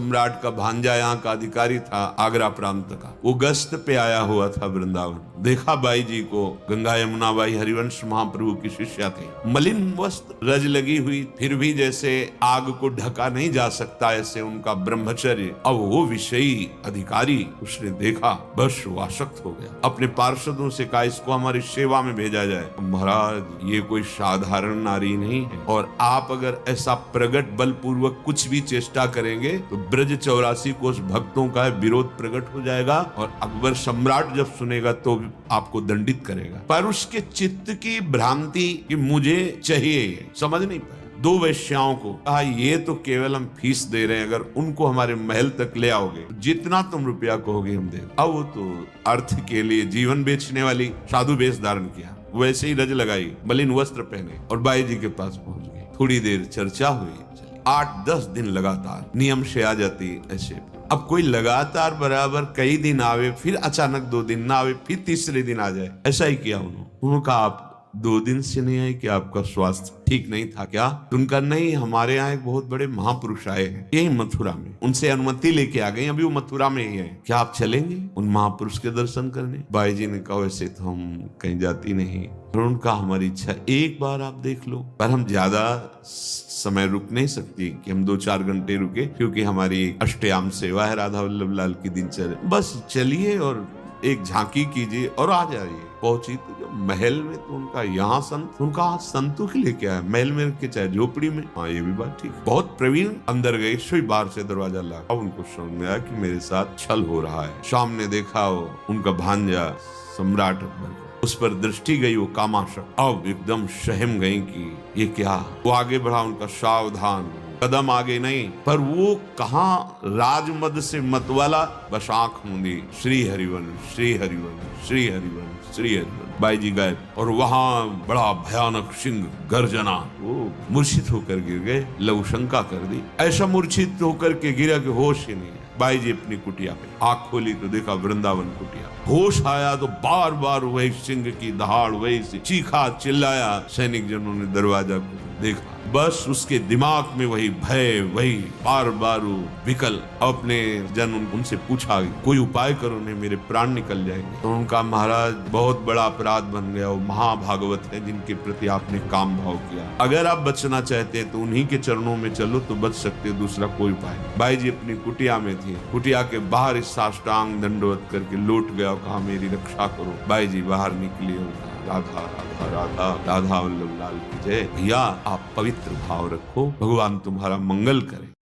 सम्राट का भांजा यहाँ का अधिकारी था, आगरा प्रांत का, वो गश्त पे आया हुआ था वृंदावन। देखा बाई जी को, गंगा यमुना बाई हरिवंश महाप्रभु की शिष्या थी, मलिन वस्त्र, रज लगी हुई, फिर भी जैसे आग को ढका नहीं जा सकता ऐसे उनका ब्रह्मचर्य। अब वो विषयी अधिकारी उसने देखा, बस वो आसक्त हो गया। अपने पार्षदों से कहा इसको हमारी सेवा में भेजा जाए। महाराज ये कोई साधारण नारी नहीं है, और आप अगर ऐसा प्रगट बलपूर्वक कुछ भी चेष्टा करेंगे तो ब्रज 84 कोष भक्तों का विरोध प्रकट हो जाएगा, और अकबर सम्राट जब सुनेगा तो आपको दंडित करेगा। पर उसके चित्त की भ्रांति कि मुझे चाहिए, समझ नहीं पाया। 2 वेश्याओं को कहा ये तो केवल हम फीस दे रहे हैं, अगर उनको हमारे महल तक ले आओगे जितना तुम रुपया कहोगे हम दे। अब वो तो अर्थ के लिए जीवन बेचने वाली साधु वेश धारण किया, वैसे ही रज लगाई, मलिन वस्त्र पहने और बाई जी के पास पहुंच गई। थोड़ी देर चर्चा हुई, 8-10 दिन लगातार नियम से आ जाती ऐसे। अब कोई लगातार बराबर कई दिन आवे, फिर अचानक 2 दिन ना आवे, फिर तीसरे दिन आ जाए, ऐसा ही किया उन्होंने कहा आप 2 दिन से नहीं आए कि आपका स्वास्थ्य ठीक नहीं था क्या? उनका नहीं, हमारे यहाँ एक बहुत बड़े महापुरुष आए हैं यही मथुरा में, उनसे अनुमति लेके आ गए, अभी वो मथुरा में ही है, क्या आप चलेंगे उन महापुरुष के दर्शन करने? बाई जी ने कहा वैसे तो हम कहीं जाती नहीं, और उनका हमारी इच्छा एक बार आप देख लो, पर हम ज्यादा समय रुक नहीं सकती कि हम 2-4 घंटे रुके, क्योंकि हमारी अष्टयाम सेवा है राधा वल्लभ लाल की दिनचर्या। बस चलिए और एक झांकी कीजिए और आ जाइए। पहुंची तो जब महल में तो उनका यहाँ संत, उनका संतुख लेके आया, महल में रख के चाहे झोपड़ी में। हाँ ये भी बात ठीक, बहुत प्रवीण। अंदर गए, सोई बाहर से दरवाजा लगा। अब उनको समझ में आया कि मेरे साथ छल हो रहा है। सामने देखा वो उनका भांजा सम्राट अकबर, उस पर दृष्टि गई, वो कामाशक। अब एकदम सहम गई कि ये क्या। वो आगे बढ़ा, उनका सावधान कदम आगे नहीं, पर वो कहाँ राजमद से मतवाला, बस आंख मूंदी, श्री हरिवंश, श्री हरिवंश, श्री हरिवंश, श्री हरिवंश। बाई जी गए और वहां बड़ा भयानक सिंह गर्जना, वो मूर्छित होकर गिर गए। लघुशंका कर दी, ऐसा मूर्छित होकर के गिरा कि होश ही नहीं है। बाई जी अपनी कुटिया पे आंख खोली तो देखा वृंदावन कुटिया। होश आया तो बार बार वही सिंह की दहाड़, वही से चीखा चिल्लाया। सैनिक जनों ने दरवाजा को देखा, बस उसके दिमाग में वही भय, वही बार बार विकल। अपने जन उनसे पूछा कोई उपाय करो, नहीं मेरे प्राण निकल जाएंगे। तो उनका महाराज बहुत बड़ा अपराध बन गया, वो महाभागवत है जिनके प्रति आपने काम भाव किया, अगर आप बचना चाहते हैं तो उन्हीं के चरणों में चलो तो बच सकते, दूसरा कोई उपाय नहीं। बाई जी अपनी कुटिया में थी, कुटिया के बाहर इस साष्टांग दंडवत करके लौट गया, कहा मेरी रक्षा करो। बाई जी बाहर निकली, राधा राधा राधा राधा वल्लभ लाल की जय। भैया आप पवित्र भाव रखो, भगवान तुम्हारा मंगल करे।